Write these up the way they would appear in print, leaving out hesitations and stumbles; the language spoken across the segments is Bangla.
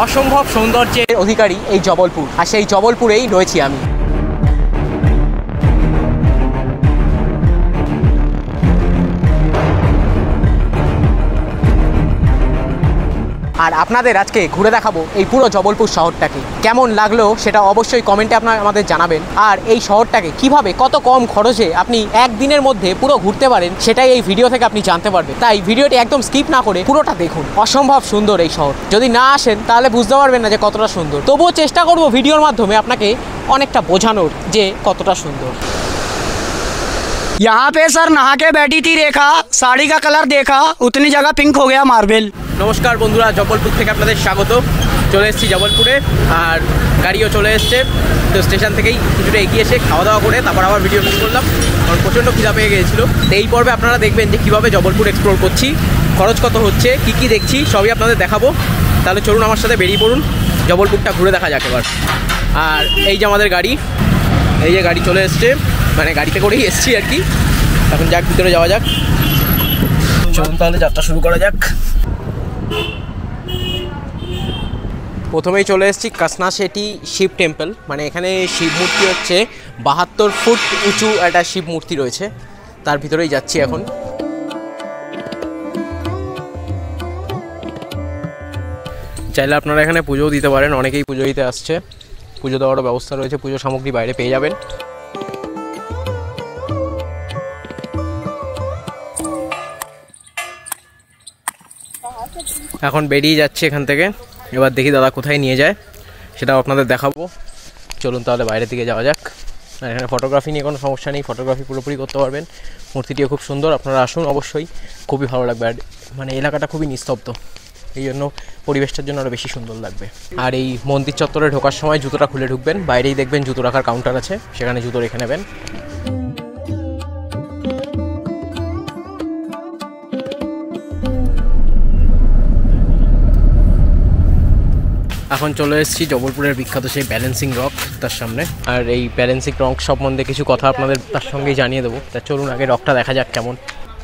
অসম্ভব সৌন্দর্যের অধিকারী এই জবলপুর, আর সেই জবলপুরেই রয়েছি আমি। আর আপনাদের আজকে ঘুরে দেখাবো এই পুরো জবলপুর শহরটাকে। কেমন লাগলো সেটা অবশ্যই কমেন্টে আমাদের জানাবেন। আর এই শহরটাকে কিভাবে কত কম খরচে আপনি একদিনের মধ্যে পুরো ঘুরতে পারেন সেটাই এই ভিডিও থেকে আপনি জানতে পারবেন। তাই ভিডিওটি একদম স্কিপ না করে পুরোটা দেখুন। অসম্ভব সুন্দর এই শহর, যদি না আসেন তাহলে বুঝতে পারবেন না যে কতটা সুন্দর। তবুও চেষ্টা করব ভিডিওর মাধ্যমে আপনাকে অনেকটা বোঝানোর যে কতটা সুন্দর। यहाँ पे सर नहा के बैठी थी रेखा, साड़ी का कलर देखा, उतनी जगह पिंक हो गया मार्बल। নমস্কার বন্ধুরা, জবলপুর থেকে আপনাদের স্বাগত। চলে এসেছি জবলপুরে, আর গাড়িও চলে এসছে। তো স্টেশন থেকেই কিছুটা এগিয়ে এসে খাওয়া দাওয়া করে তারপর আবার ভিডিও শুরু করলাম, কারণ প্রচণ্ড খিদা পেয়ে গিয়েছিলো। তো এই পর্বে আপনারা দেখবেন যে কীভাবে জবলপুর এক্সপ্লোর করছি, খরচ কত হচ্ছে, কী কী দেখছি সবই আপনাদের দেখাবো। তাহলে চলুন আমার সাথে বেরিয়ে পড়ুন, জবলপুরটা ঘুরে দেখা যাক এবার। আর এই যে আমাদের গাড়ি, এই যে গাড়ি চলে এসছে, মানে গাড়িতে করেই এসছি আর কি। এখন যাক, ভিতরে যাওয়া যাক। চলুন তাহলে যাত্রা শুরু করা যাক। প্রথমেই চলে এসেছি কাসনা শেটি শিব টেম্পল, মানে এখানে শিব মূর্তি হচ্ছে 72 ফুট উঁচু একটা শিব মূর্তি রয়েছে, তার ভিতরেই যাচ্ছি এখন। চাইলে আপনারা এখানে পুজোও দিতে পারেন, অনেকেই পুজো দিতে আসছে। পুজো দেওয়ারও ব্যবস্থা রয়েছে, পুজো সামগ্রী বাইরে পেয়ে যাবেন। এখন বেরিয়ে যাচ্ছি এখান থেকে, এবার দেখি দাদা কোথায় নিয়ে যায় সেটাও আপনাদের দেখাবো। চলুন তাহলে বাইরের দিকে যাওয়া যাক। আর এখানে ফটোগ্রাফি নিয়ে কোনো সমস্যা নেই, ফটোগ্রাফি পুরোপুরি করতে পারবেন। মূর্তিটিও খুব সুন্দর, আপনারা আসুন অবশ্যই, খুবই ভালো লাগবে। আর মানে এলাকাটা খুবই নিস্তব্ধ, এই জন্য পরিবেশটার জন্য আরও বেশি সুন্দর লাগবে। আর এই মন্দির চত্বরে ঢোকার সময় জুতোটা খুলে ঢুকবেন, বাইরেই দেখবেন জুতো রাখার কাউন্টার আছে, সেখানে জুতো রেখে নেবেন। এখন চলে এসেছি জবলপুরের বিখ্যাত সেই ব্যালেন্সিং রক, তার সামনে। আর এই ব্যালেন্সিং রক সম্বন্ধে কিছু কথা আপনাদের তার সঙ্গেই জানিয়ে দেবো। তা চলুন আগে রকটা দেখা যাক কেমন।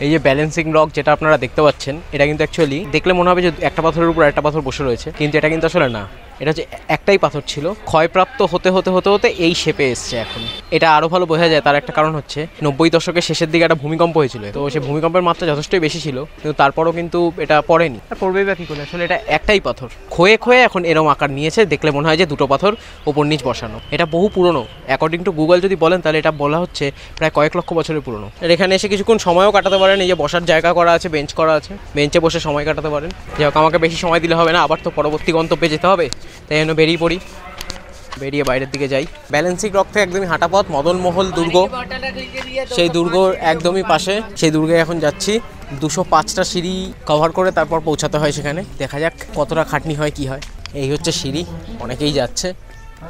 এই যে ব্যালেন্সিং রক যেটা আপনারা দেখতে পাচ্ছেন, এটা কিন্তু অ্যাকচুয়ালি দেখলে মনে হবে যে একটা পাথরের উপর একটা পাথর বসে রয়েছে, কিন্তু এটা কিন্তু আসলে না। এটা হচ্ছে একটাই পাথর ছিল, ক্ষয়প্রাপ্ত হতে হতে হতে হতে এই শেপে এসছে এখন। এটা আরও ভালো বোঝা যায়, তার একটা কারণ হচ্ছে 90 দশকের শেষের দিকে একটা ভূমিকম্প হয়েছিল। তো সেই ভূমিকম্পের মাত্রা যথেষ্টই বেশি ছিল, কিন্তু তারপরও কিন্তু এটা পড়েনি। আর পড়বেই বা কী করে, আসলে এটা একটাই পাথর ক্ষয়ে ক্ষয়ে এখন এরম আকার নিয়েছে, দেখলে মনে হয় যে দুটো পাথর ওপর নিচ বসানো। এটা বহু পুরনো, অ্যাকর্ডিং টু গুগল যদি বলেন তাহলে এটা বলা হচ্ছে প্রায় কয়েক লক্ষ বছরের পুরনো। আর এখানে এসে কিছুক্ষণ সময়ও কাটাতে পারেন, এই যে বসার জায়গা করা আছে, বেঞ্চ করা আছে, বেঞ্চে বসে সময় কাটাতে পারেন। যাই হোক, আমাকে বেশি সময় দিলে হবে না, আবার তো পরবর্তী গন্তব্যে যেতে হবে, তাই জন্য বেরিয়ে পড়ি। বেরিয়ে বাইরের দিকে যাই। ব্যালেন্সিং রক থেকে একদমই হাঁটা পথ মদনমহল দুর্গ, সেই দুর্গ একদমই পাশে। সেই দুর্গে এখন যাচ্ছি। 205টা সিঁড়ি কভার করে তারপর পৌঁছাতে হয় সেখানে। দেখা যাক কতটা খাটনি হয়, কি হয়। এই হচ্ছে সিঁড়ি, অনেকেই যাচ্ছে,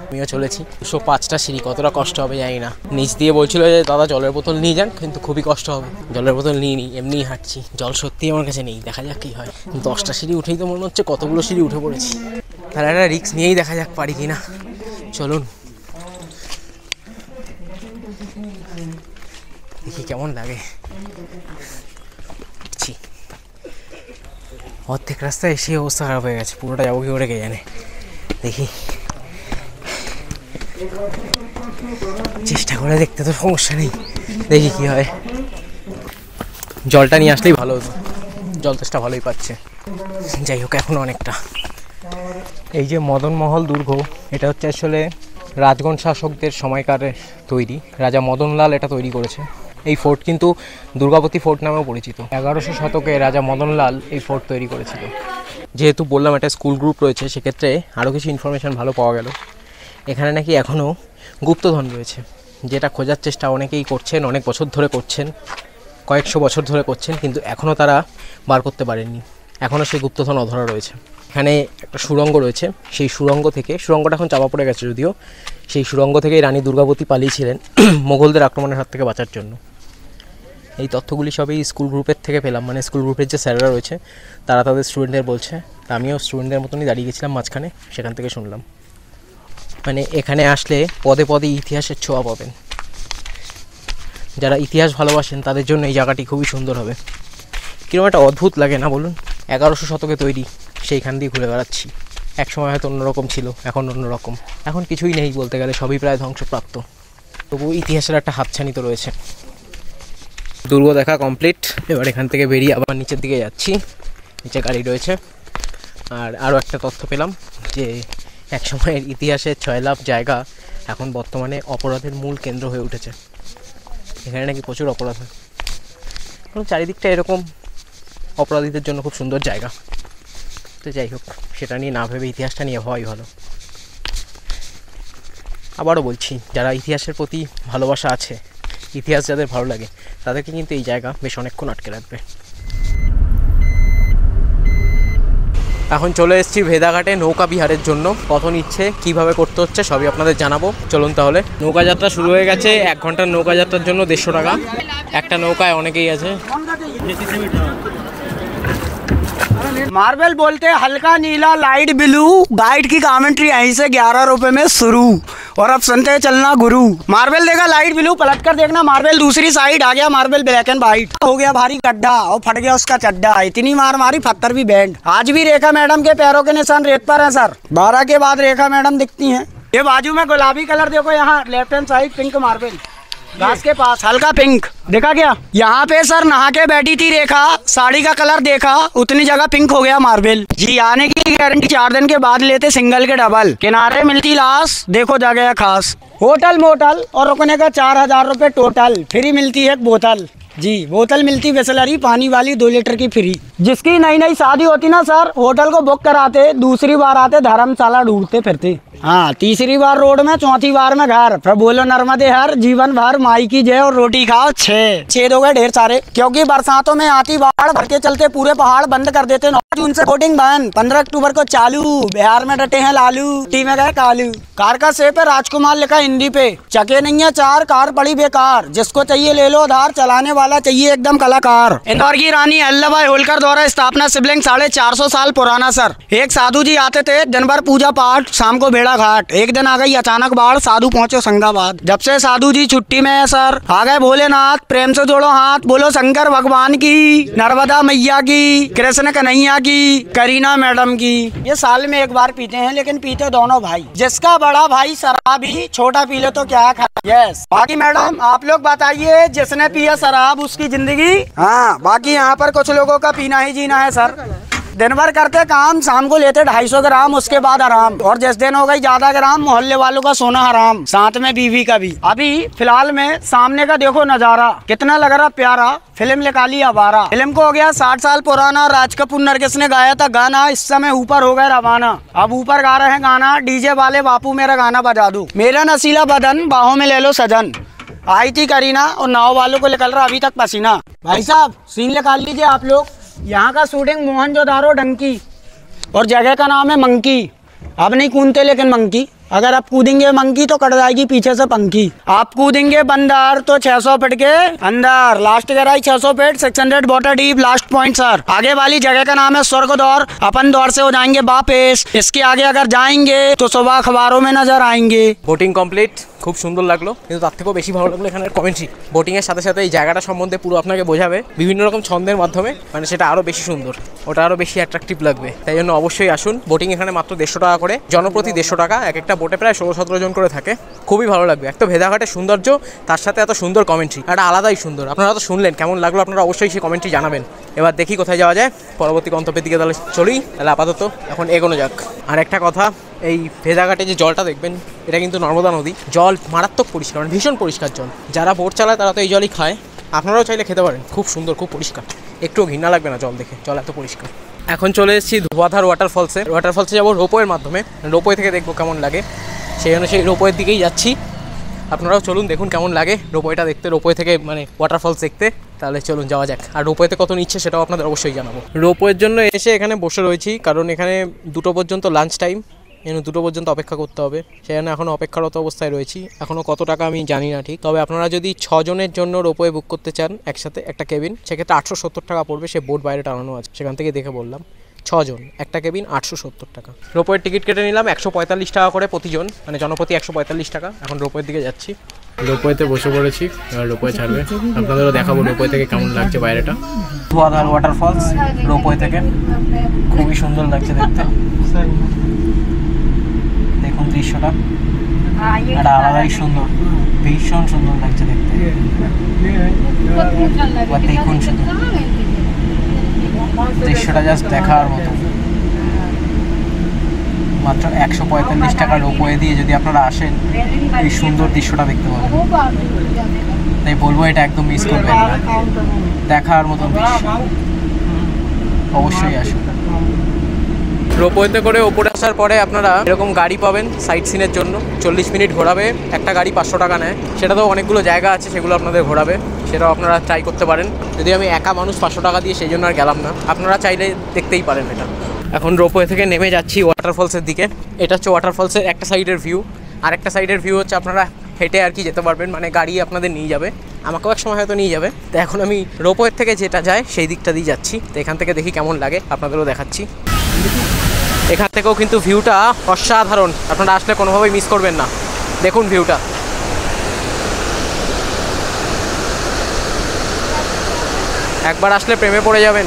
আমিও চলেছি। 205টা সিঁড়ি, কতটা কষ্ট হবে জানি না। নিচ দিয়ে বলছিল যে দাদা জলের বোতল নিয়ে যান, কিন্তু খুবই কষ্ট হবে। জলের বোতল নিয়ে নিই, এমনিই হাঁটছি। জল সত্যিই আমার কাছে নেই, দেখা যাক কী হয়। 10টা সিঁড়ি উঠেই তো মনে হচ্ছে কতগুলো সিঁড়ি উঠে পড়েছি। তাহলে একটা রিস্ক নিয়েই দেখা যাক পারি কি না। চলুন দেখি কেমন লাগে। অর্ধেক রাস্তায় এসে অবস্থা খারাপ হয়ে গেছে, পুরোটা যাবো কি করে কে জানে। দেখি, চেষ্টা করে দেখতে তো সমস্যা নেই, দেখি কি হয়। জলটা নিয়ে আসলেই ভালো হতো, জল তেষ্টা ভালোই পাচ্ছে। যাই হোক, এখনও অনেকটা। এই যে মদনমহল দুর্গ, এটা হচ্ছে আসলে রাজগণ শাসকদের সময়কারে তৈরি। রাজা মদনলাল এটা তৈরি করেছে। এই ফোর্ট কিন্তু দুর্গাবতী ফোর্ট নামেও পরিচিত। 1100 শতকে রাজা মদনলাল এই ফোর্ট তৈরি করেছিল। যেহেতু বললাম একটা স্কুল গ্রুপ রয়েছে, সেক্ষেত্রে আরও কিছু ইনফরমেশান ভালো পাওয়া গেল। এখানে নাকি এখনও গুপ্তধন রয়েছে, যেটা খোঁজার চেষ্টা অনেকেই করছেন, অনেক বছর ধরে করছেন, কয়েকশো বছর ধরে করছেন, কিন্তু এখনও তারা বার করতে পারেননি। এখনও সেই গুপ্তধন অধরা রয়েছে। এখানে একটা সুড়ঙ্গ রয়েছে, সেই সুড়ঙ্গ থেকে, সুড়ঙ্গটা এখন চাপা পড়ে গেছে যদিও, সেই সুড়ঙ্গ থেকেই রানী দুর্গাবতী পালিয়েছিলেন মোগলদের আক্রমণের হাত থেকে বাঁচার জন্য। এই তথ্যগুলি সবই স্কুল গ্রুপের থেকে পেলাম, মানে স্কুল গ্রুপের যে স্যাররা রয়েছে তারা তাদের স্টুডেন্টদের বলছে। আমিও স্টুডেন্টদের মতনই দাঁড়িয়ে গেছিলাম মাঝখানে, সেখান থেকে শুনলাম। মানে এখানে আসলে পদে পদে ইতিহাসের ছোঁয়া পাবেন। যারা ইতিহাস ভালোবাসেন তাদের জন্য এই জায়গাটি খুবই সুন্দর হবে। কীরকম একটা অদ্ভুত লাগে না বলুন? 1100 শতকে তৈরি, সেইখান দিয়ে ঘুরে বেড়াচ্ছি। এক সময় হয়তো অন্যরকম ছিল, এখন অন্যরকম, এখন কিছুই নেই বলতে গেলে, সবই প্রায় ধ্বংসপ্রাপ্ত। তবু ইতিহাসের একটা হাতছানি তো রয়েছে। দুর্গ দেখা কমপ্লিট। এবার এখান থেকে বেরিয়ে আবার নিচের দিকে যাচ্ছি, নিচে গাড়ি রয়েছে। আর আরও একটা তথ্য পেলাম যে এক সময়ের ইতিহাসের 6 লাখ জায়গা এখন বর্তমানে অপরাধের মূল কেন্দ্র হয়ে উঠেছে। এখানে নাকি প্রচুর অপরাধ হয়, কারণ চারিদিকটা এরকম অপরাধীদের জন্য খুব সুন্দর জায়গা। তো যাই হোক, সেটা নিয়ে না ভেবে ইতিহাসটা নিয়ে হওয়াই ভালো। আবারও বলছি, যারা ইতিহাসের প্রতি ভালোবাসা আছে, ইতিহাস যাদের ভালো লাগে, তাদেরকে কিন্তু এই জায়গা বেশ অনেকক্ষণ আটকে রাখবে। এখন চলে এসেছি ভেদাঘাটে নৌকা বিহারের জন্য। কত নিচ্ছে, কিভাবে করতে হচ্ছে সবই আপনাদের জানাবো। চলুন তাহলে। নৌকা যাত্রা শুরু হয়ে গেছে। 1 ঘন্টার নৌকা যাত্রার জন্য 150 টাকা। একটা নৌকায় অনেকেই আছে। मार्बल बोलते हैं हल्का नीला लाइट ब्लू, गाइड की कमेंट्री यहीं से 11 रुपए में शुरू, और अब सुनते हैं चलना गुरु। मार्बल देखा लाइट ब्लू, पलट कर देखना मार्बल दूसरी साइड, आ गया मार्बल ब्लैक एंड व्हाइट। हो गया भारी गड्ढा और फट गया उसका चड्डा, इतनी मार मारी पत्थर भी बैंड। आज भी रेखा मैडम के पैरों के निशान रेत पर हैं सर। 12 के बाद रेखा मैडम दिखती हैं। ये बाजू में गुलाबी कलर देखो, यहाँ left hand side pink marble, घास के पास हल्का पिंक देखा क्या। यहाँ पे सर नहा के बैठी थी रेखा, साड़ी का कलर देखा, उतनी जगह पिंक हो गया मार्बल। जी आने की गारंटी 4 दिन के बाद लेते सिंगल के डबल, किनारे मिलती लाश, देखो जगह खास। होटल मोटल और रुकने का 4000 रुपए टोटल, फ्री मिलती है एक बोतल। जी बोतल मिलती बिसलरी पानी वाली 2 लीटर की फ्री। जिसकी नई नई शादी होती ना सर, होटल को बुक कराते, दूसरी बार आते धर्मशाला ढूंढते फिरते। हाँ, तीसरी बार रोड में, चौथी बार में घर, फिर बोलो नर्मदे हर, जीवन भर माई की जय और रोटी खाओ 6। छेद हो गए ढेर सारे, क्योंकि बरसातों में आती बाढ़, भर के चलते पूरे पहाड़ बंद कर देते। 9 जून से बोटिंग बंद, 15 अक्टूबर को चालू, बिहार में डटे हैं लालू, टी में गए कालू। कार का सेप है राजकुमार लिखा हिंदी पे, चके नहीं है 4, कार पड़ी बेकार, जिसको चाहिए ले लो उधार, चलाने वाला चाहिए एकदम कलाकार। इंदौर की रानी अल्लाबाई होलकर द्वारा स्थापना, शिवलिंग 450 साल पुराना सर। एक साधु जी आते थे, दिन भर पूजा पाठ, शाम को भेड़ा घाट। एक दिन आ गई अचानक बाढ़, साधु पहुंचे संगाबाद। जब से साधु जी छुट्टी में है सर, आ गए भोलेनाथ, प्रेम से जोड़ो हाथ, बोलो शंकर भगवान की, नर्मदा मैया की, कृष्ण कन्हैया की, करीना मैडम की। ये साल में 1 बार पीते हैं, लेकिन पीते दोनों भाई। जिसका बड़ा भाई शराबी, छोटा पी ले तो क्या खा। यस, बाकी मैडम आप लोग बताइए, जिसने पिया शराब उसकी जिंदगी। हाँ, बाकी यहाँ पर कुछ लोगों का पीना ही जीना है सर। दिन भर करते काम, शाम को लेते 250 ग्राम, उसके बाद आराम। और जिस दिन हो गई ज्यादा ग्राम, मोहल्ले वालों का सोना हराम, साथ में बीवी का भी। अभी फिलहाल में सामने का देखो नजारा, कितना लग रहा प्यारा, फिल्म निकाली आवारा। फिल्म को हो गया 60 साल पुराना, राज कपूर नरगिस ने गाया था गाना, इस समय ऊपर हो गए रवाना। अब ऊपर गा रहे हैं गाना, डीजे वाले बापू मेरा गाना बजा दो, मेरा नसीला बदन बाहों में ले लो सजन। आई थी करीना और नाव वालों को निकल रहा अभी तक पसीना। भाई साहब सीन निकाल लीजिए आप लोग। यहाँ का शूटिंग मोहनजोदारो डंकी, और जगह का नाम है मंकी। अब नहीं कूदते लेकिन मंकी, अगर आप कूदेंगे मंकी तो कट जाएगी पीछे से पंखी। आप कूदेंगे बंदर तो 600 फीट के अंदर, लास्ट गहराई 600 feet, 600 water deep, last point sir. आगे वाली जगह का नाम है स्वर्ग दौर, अपन दौर से हो जाएंगे वापस। इसके आगे अगर जाएंगे तो सुबह अखबारों में नजर आएंगे। বোটিং কমপ্লিট, খুব সুন্দর লাগলো, কিন্তু তার থেকেও বেশি ভালো লাগলো এখানের কমেন্ট্রি। বোটিংয়ের সাথে সাথে এই জায়গাটা সম্বন্ধে পুরো আপনাকে বোঝাবে বিভিন্ন রকম ছন্দের মাধ্যমে, মানে সেটা আরও বেশি সুন্দর, ওটা আরও বেশি অ্যাট্রাকটিভ লাগবে। তাই জন্য অবশ্যই আসুন। বোটিং এখানে মাত্র 150 টাকা করে, জনপ্রতি 150 টাকা। এক একটা বোটে প্রায় 16-17 জন করে থাকে। খুবই ভালো লাগবে। এক তো ভেদাঘাটের সৌন্দর্য, তার সাথে এত সুন্দর কমেন্ট্রি, একটা আলাদাই সুন্দর। আপনারা তো শুনলেন, কেমন লাগলো আপনারা অবশ্যই সেই কমেন্ট্রি জানাবেন। এবার দেখি কোথায় যাওয়া যায়, পরবর্তী গন্তব্যের দিকে তাহলে চলি। তাহলে আপাতত এখন এগোনো যাক। আর একটা কথা, এই ভেদাঘাটে যে জলটা দেখবেন, এটা কিন্তু নর্মদা নদী। জল মারাত্মক পরিষ্কার, মানে ভীষণ পরিষ্কার জল। যারা বোট চালায় তারা তো এই জলই খায়, আপনারাও চাইলে খেতে পারেন। খুব সুন্দর, খুব পরিষ্কার, একটুও ঘৃণা লাগবে না জল দেখে, জল এত পরিষ্কার। এখন চলে এসেছি ধোয়াধার ওয়াটারফলসে। ওয়াটারফলসে যাবো রোপওয়ের মাধ্যমে, রোপওয়ে থেকে দেখবো কেমন লাগে। সেই জন্য সেই রোপওয়ের দিকেই যাচ্ছি। আপনারাও চলুন, দেখুন কেমন লাগে রোপওয়েটা দেখতে, রোপওয়ে থেকে মানে ওয়াটারফলস দেখতে। তাহলে চলুন যাওয়া যাক। আর রোপওয়েতে কত নিচ্ছে সেটাও আপনাদের অবশ্যই জানাবো। রোপওয়ের জন্য এসে এখানে বসে রয়েছি, কারণ এখানে 2টো পর্যন্ত লাঞ্চ টাইম, যেন 2টো পর্যন্ত অপেক্ষা করতে হবে। সেখানে এখনও অপেক্ষারত অবস্থায় রয়েছি। এখনও কত টাকা আমি জানি না ঠিক, তবে আপনারা যদি 6 জনের জন্য রোপওয়ে বুক করতে চান একসাথে একটা কেবিন, সেক্ষেত্রে 870 টাকা পড়বে। সে বোট বাইরে টানানো আছে, সেখান থেকে দেখে বললাম। 6 জন একটা কেবিন 870 টাকা। রোপওয়ের টিকিট কেটে নিলাম 145 টাকা করে প্রতিজন, মানে জনপ্রতি 145 টাকা। এখন রোপওয়ের দিকে যাচ্ছি। রোপওয়েতে বসে পড়েছি, আর রোপওয়ে ছাড়বে। আপনাদেরও দেখাবো রোপওয়ে থেকে কেমন লাগছে বাইরেটা। ধোয়াধার ওয়াটারফলস রোপওয়ে থেকে খুবই সুন্দর লাগছে দেখতে। দৃশ্যটা, একটা আলাদাই সুন্দর, ভীষণ সুন্দর লাগছে দেখতে। দেখুন শুধু দৃশ্যটা জাস্ট দেখার মতো। মাত্র 145 টাকার রোপওয়ে দিয়ে যদি আপনারা আসেন এই সুন্দর দৃশ্যটা দেখতে পাবেন। তাই বলবো এটা একদম মিস করবেন না, দেখার মতন দৃশ্য, অবশ্যই আসুন। রোপওয়েতে করে ওপরে আসার পরে আপনারা এরকম গাড়ি পাবেন সাইট সিনের জন্য, 40 মিনিট ঘোরাবে। একটা গাড়ি 500 টাকা নেয়, সেটাতেও অনেকগুলো জায়গা আছে সেগুলো আপনাদের ঘোরাবে, সেটাও আপনারা ট্রাই করতে পারেন। যদি আমি একা মানুষ 500 টাকা দিয়ে সেই জন্য আর গেলাম না, আপনারা চাইলে দেখতেই পারেন এটা। এখন রোপওয়ে থেকে নেমে যাচ্ছি ওয়াটারফলসের দিকে। এটা হচ্ছে ওয়াটারফলসের একটা সাইডের ভিউ, আর একটা সাইডের ভিউ হচ্ছে আপনারা হেঁটে আর কি যেতে পারবেন, মানে গাড়ি আপনাদের নিয়ে যাবে, আমাকেও এক সময় হয়তো নিয়ে যাবে। তো এখন আমি রোপওয়ের থেকে যেটা যায় সেই দিকটা দিয়ে যাচ্ছি, তো এখান থেকে দেখি কেমন লাগে, আপনাদেরও দেখাচ্ছি। এখান থেকেও কিন্তু ভিউটা অসাধারণ, আপনারা আসলে কোনোভাবেই মিস করবেন না। দেখুন ভিউটা, একবার আসলে প্রেমে পড়ে যাবেন।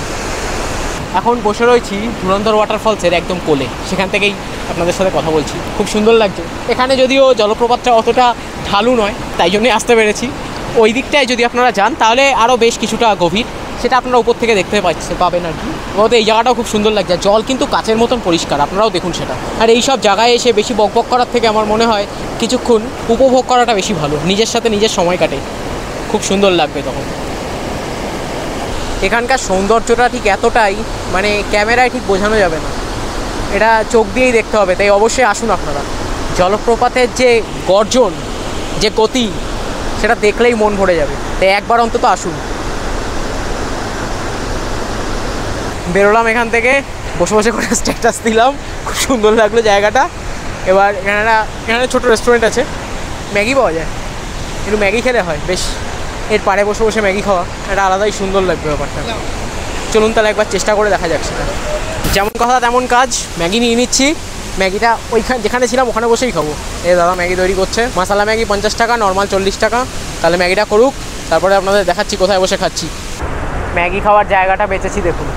এখন বসে রয়েছি ধুরন্ধর ওয়াটারফলসের একদম কোলে, সেখান থেকেই আপনাদের সাথে কথা বলছি। খুব সুন্দর লাগছে এখানে, যদিও জলপ্রপাতটা অতটা ঢালু নয়, তাই জন্যই আসতে পেরেছি। ওই দিকটায় যদি আপনারা যান তাহলে আরও বেশ কিছুটা গভীর, সেটা আপনারা উপর থেকে দেখতে পাবেন আর কি। বলতে এই জায়গাটাও খুব সুন্দর লাগছে, জল কিন্তু কাচের মতন পরিষ্কার, আপনারাও দেখুন সেটা। আর এই সব জায়গায় এসে বেশি বকবক করার থেকে আমার মনে হয় কিছুক্ষণ উপভোগ করাটা বেশি ভালো, নিজের সাথে নিজের সময় কাটে, খুব সুন্দর লাগবে তখন। এখানকার সৌন্দর্যটা ঠিক এতটাই, মানে ক্যামেরায় ঠিক বোঝানো যাবে না, এটা চোখ দিয়েই দেখতে হবে। তাই অবশ্যই আসুন আপনারা। জলপ্রপাতের যে গর্জন, যে গতি, সেটা দেখলেই মন ভরে যাবে, তাই একবার অন্তত আসুন। বেরোলাম এখান থেকে, বসে বসে করে স্ট্যাটাস দিলাম, খুব সুন্দর লাগলো জায়গাটা। এবার এখানে ছোটো রেস্টুরেন্ট আছে, ম্যাগি পাওয়া যায়, একটু ম্যাগি খেলে হয় বেশ। এর পাড়ে বসে বসে ম্যাগি খাওয়া একটা আলাদাই সুন্দর লাগবে ব্যাপারটা। চলুন তাহলে একবার চেষ্টা করে দেখা যাক সেটা। যেমন কথা তেমন কাজ, ম্যাগি নিয়ে নিচ্ছি। ম্যাগিটা ওইখানে যেখানে ছিলাম ওখানে বসেই খাবো। এই দাদা ম্যাগি তৈরি করছে, মশলা ম্যাগি 50 টাকা, নর্মাল 40 টাকা। তাহলে ম্যাগিটা করুক, তারপরে আপনাদের দেখাচ্ছি কোথায় বসে খাচ্ছি। ম্যাগি খাওয়ার জায়গাটা বেঁচেছি দেখুন,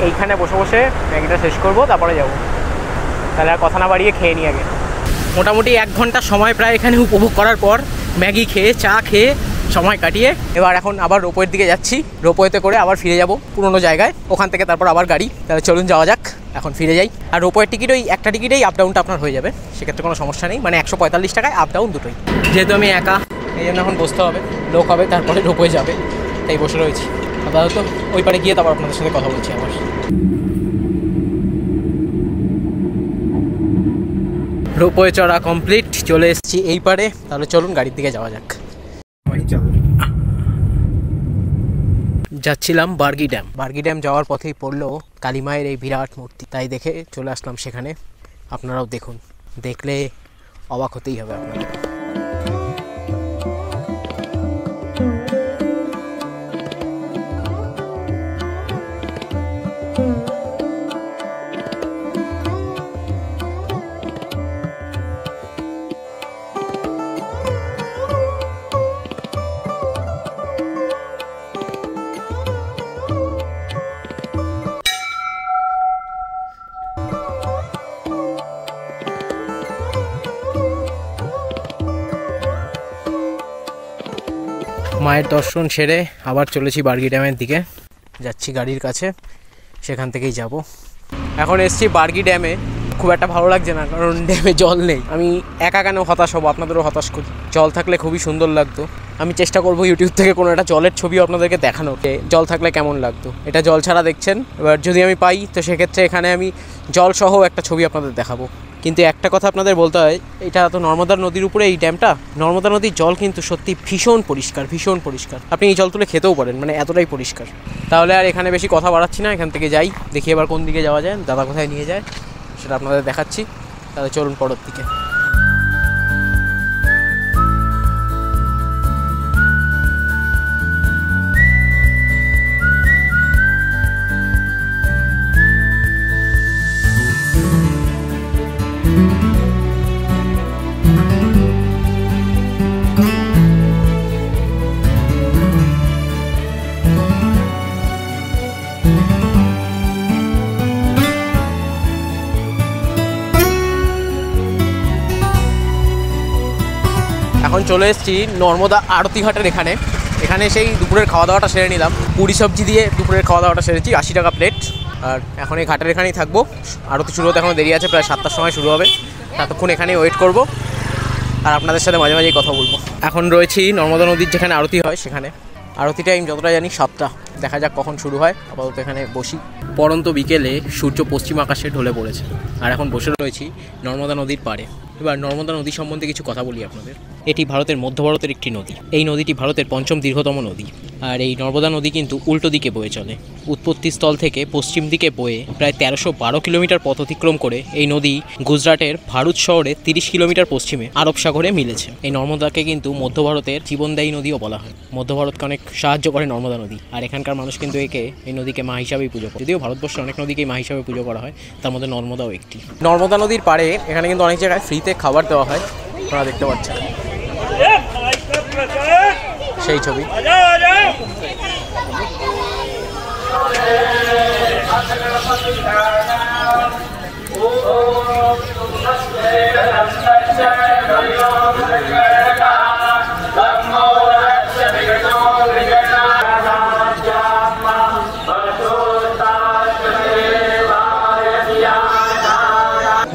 এইখানে বসে বসে ম্যাগিটা শেষ করবো, তারপরে যাব। তাহলে আর কথা না বাড়িয়ে খেয়ে নিই আগে। মোটামুটি 1 ঘন্টা সময় প্রায় এখানে উপভোগ করার পর, ম্যাগি খেয়ে চা খেয়ে সময় কাটিয়ে এবার এখন আবার রোপওয়ের দিকে যাচ্ছি। রোপওয়েতে করে আবার ফিরে যাব পুরনো জায়গায়, ওখান থেকে তারপর আবার গাড়ি। তাহলে চলুন যাওয়া যাক, এখন ফিরে যাই। আর রোপওয়ের টিকিট ওই একটা টিকিটেই আপ ডাউনটা আপনার হয়ে যাবে, সেক্ষেত্রে কোনো সমস্যা নেই, মানে 145 টাকায় আপ ডাউন দুটোই। যেহেতু আমি একা, এই জন্য এখন বসতে হবে, লোক হবে তারপরে রোপওয়ে যাবে, তাই বসে রয়েছি। আপাতত ওই পারে গিয়ে তারপর আপনাদের সাথে কথা বলছি আবার। রোপওয়ে চড়া কমপ্লিট, চলে এসেছি এই পারে। তাহলে চলুন গাড়ির দিকে যাওয়া যাক। যাচ্ছিলাম বার্গি ড্যাম। বার্গি ড্যাম যাওয়ার পথেই পড়লো কালী মায়ের এই বিরাট মূর্তি, তাই দেখে চলে আসলাম সেখানে। আপনারাও দেখুন, দেখলে অবাক হতেই হবে আপনাদের। মায়ের দর্শন সেরে আবার চলেছি বার্গি ড্যামের দিকে, যাচ্ছি গাড়ির কাছে, সেখান থেকেই যাব। এখন এসছি বার্গি ড্যামে, খুব একটা ভালো লাগছে না, কারণ ড্যামে জল নেই। আমি একা কেন হতাশ হবো, আপনাদেরও হতাশ করি। জল থাকলে খুবই সুন্দর লাগতো। আমি চেষ্টা করবো ইউটিউব থেকে কোনো একটা জলের ছবি আপনাদেরকে দেখানোর, জল থাকলে কেমন লাগতো। এটা জল ছাড়া দেখছেন, এবার যদি আমি পাই তো সেক্ষেত্রে এখানে আমি জল সহ একটা ছবি আপনাদের দেখাবো। কিন্তু একটা কথা আপনাদের বলতে হয়, এটা তো নর্মদা নদীর উপরে এই ড্যামটা, নর্মদা নদীর জল কিন্তু সত্যি ভীষণ পরিষ্কার, ভীষণ পরিষ্কার। আপনি এই জল তুলে খেতেও পারেন, মানে এতটাই পরিষ্কার। তাহলে আর এখানে বেশি কথা বাড়াচ্ছি না, এখান থেকে যাই, দেখি এবার কোন দিকে যাওয়া যায়, দাদা কোথায় নিয়ে যায় সেটা আপনাদের দেখাচ্ছি। তাহলে চলুন পরের দিকে। এখন চলে এসেছি নর্মদা আরতি ঘাটের এখানে। এখানে সেই দুপুরের খাওয়া দাওয়াটা সেরে নিলাম, পুরি সবজি দিয়ে দুপুরের খাওয়া দাওয়াটা সেরেছি, 80 টাকা প্লেট। আর এখন এই ঘাটের এখানেই থাকবো, আরতি শুরু হতে এখনও দেরি আছে, প্রায় 7টার সময় শুরু হবে। ততক্ষণ এখানেই ওয়েট করব আর আপনাদের সাথে মাঝে মাঝেই কথা বলবো। এখন রয়েছি নর্মদা নদীর যেখানে আরতি হয় সেখানে। আরতি টাইম যতটা জানি 7টা, দেখা যাক কখন শুরু হয়। আপাতত এখানে বসি। পরন্ত বিকেলে সূর্য পশ্চিম আকাশে ঢলে পড়েছে আর এখন বসে রয়েছি নর্মদা নদীর পাড়ে। এবার নর্মদা নদী সম্বন্ধে কিছু কথা বলি আপনাদের। এটি ভারতের মধ্য ভারতের একটি নদী। এই নদীটি ভারতের 5ম দীর্ঘতম নদী। আর এই নর্মদা নদী কিন্তু উল্টো দিকে বয়ে চলে। উৎপত্তিস্থল থেকে পশ্চিম দিকে বয়ে প্রায় 1312 কিলোমিটার পথ অতিক্রম করে এই নদী গুজরাটের ভারুচ শহরে 30 কিলোমিটার পশ্চিমে আরব সাগরে মিলেছে। এই নর্মদাকে কিন্তু মধ্য ভারতের জীবনদায়ী নদীও বলা হয়। মধ্য ভারতকে অনেক সাহায্য করে নর্মদা নদী। আর এখানকার মানুষ কিন্তু এই নদীকে মা হিসাবেই পুজো করে। যদিও ভারতবর্ষে অনেক নদীকেই মা হিসাবে পুজো করা হয়, তার মধ্যে নর্মদাও একটি। নর্মদা নদীর পাড়ে এখানে কিন্তু অনেক জায়গায় ফ্রিতে খাবার দেওয়া হয়, আপনারা দেখতে পাচ্ছেন সেই ছবি।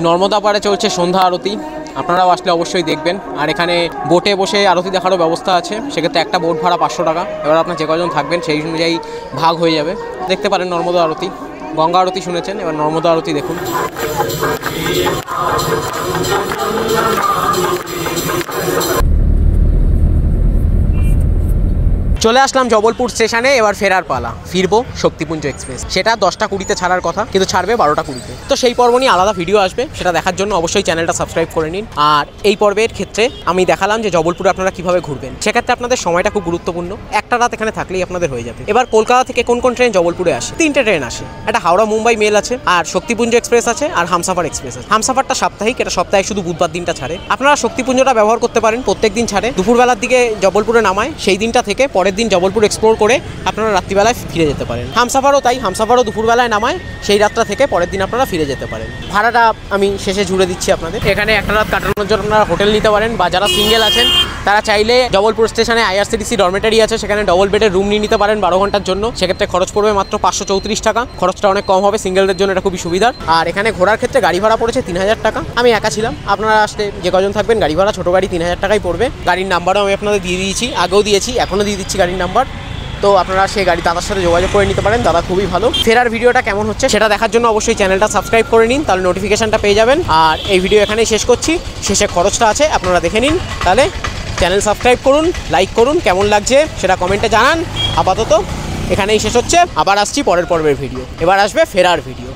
নর্মদা পাড়ে চলছে সন্ধ্যা আরতি, আপনারাও আসলে অবশ্যই দেখবেন। আর এখানে বোটে বসে আরতি দেখারও ব্যবস্থা আছে, সেক্ষেত্রে একটা বোট ভাড়া 500 টাকা। এবার আপনার যে কজন থাকবেন সেই অনুযায়ী ভাগ হয়ে যাবে। দেখতে পারেন নর্মদা আরতি। গঙ্গা আরতি শুনেছেন, এবার নর্মদা আরতি দেখুন। চলে আসলাম জবলপুর স্টেশনে, এবার ফেরার পালা। ফিরবো শক্তিপুঞ্জ এক্সপ্রেস। সেটা 10টা 20-তে ছাড়ার কথা, কিন্তু ছাড়বে 12টা 20-তে। তো সেই পর্ব নিয়ে আলাদা ভিডিও আসবে, সেটা দেখার জন্য অবশ্যই চ্যানেলটা সাবস্ক্রাইব করে নিন। আর এই পর্বের ক্ষেত্রে আমি দেখালাম যে জবলপুরে আপনারা কিভাবে ঘুরবেন। সেক্ষেত্রে আপনাদের সময়টা খুব গুরুত্বপূর্ণ। একটা রাত এখানে থাকলেই আপনাদের হয়ে যাবে। এবার কলকাতা থেকে কোন কোন ট্রেন জবলপুরে আসে? 3টে ট্রেন আসে। একটা হাওড়া মুম্বাই মেল আছে, আর শক্তিপুঞ্জ এক্সপ্রেস আছে, আর হামসাফার এক্সপ্রেস আছে। হামসাফারটা সাপ্তাহিক, এটা সপ্তাহে শুধু বুধবার দিনটা ছাড়ে। আপনারা শক্তিপুঞ্জটা ব্যবহার করতে পারেন, প্রত্যেক দিন ছাড়ে। দুপুরবেলার দিকে জবলপুরে নামায়, সেই দিনটা থেকে পরের দিন জবলপুর এক্সপ্লোর করে আপনারা রাত্রিবেলায় ফিরে যেতে পারেন। হামসাফারও তাই, হামসাফারও দুপুরবেলায় নামায়, সেই রাতটা থেকে পরের দিন আপনারা ফিরে যেতে পারেন। ভাড়াটা আমি শেষে জুড়ে দিচ্ছি আপনাদের। এখানে একটা রাত কাটানোর জন্য আপনারা হোটেল নিতে পারেন, বা যারা সিঙ্গেল আছেন তারা চাইলে জবলপুর স্টেশনে IRCTC ডরমেটারি আছে, সেখানে ডবল বেডের রুম নিয়ে নিতে পারেন 12 ঘন্টার জন্য। সেক্ষেত্রে খরচ পড়বে মাত্র 534 টাকা। খরচটা অনেক কম হবে, সিঙ্গেলদের জন্য এটা খুবই সুবিধার। আর এখানে ঘোরার ক্ষেত্রে গাড়ি ভাড়া পড়েছে 3000 টাকা। আমি একা ছিলাম, আপনারা আসলে যে কজন থাকবেন গাড়ি ভাড়া, ছোটো গাড়ি 3000 টাকাই পড়বে। গাড়ির নাম্বারও আমি আপনাদের দিয়ে দিয়েছি, আগেও দিয়েছি, এখনও দিয়ে দিচ্ছি গাড়ির নাম্বার। তো আপনারা সেই গাড়ি দাদার সাথে যোগাযোগ করে নিতে পারেন, দাদা খুবই ভালো। ফেরার ভিডিওটা কেমন হচ্ছে সেটা দেখার জন্য অবশ্যই চ্যানেলটা সাবস্ক্রাইব করে নিন, তাহলে নোটিফিকেশনটা পেয়ে যাবেন। আর এই ভিডিও এখানেই শেষ করছি, শেষে খরচটা আছে আপনারা দেখে নিন। তাহলে চ্যানেল সাবস্ক্রাইব করুন, লাইক করুন, কেমন লাগছে সেটা কমেন্টে জানান। আপাতত এখানেই শেষ হচ্ছে, আবার আসছি পরের পর্বের ভিডিও। এবার আসবে ফেরার ভিডিও।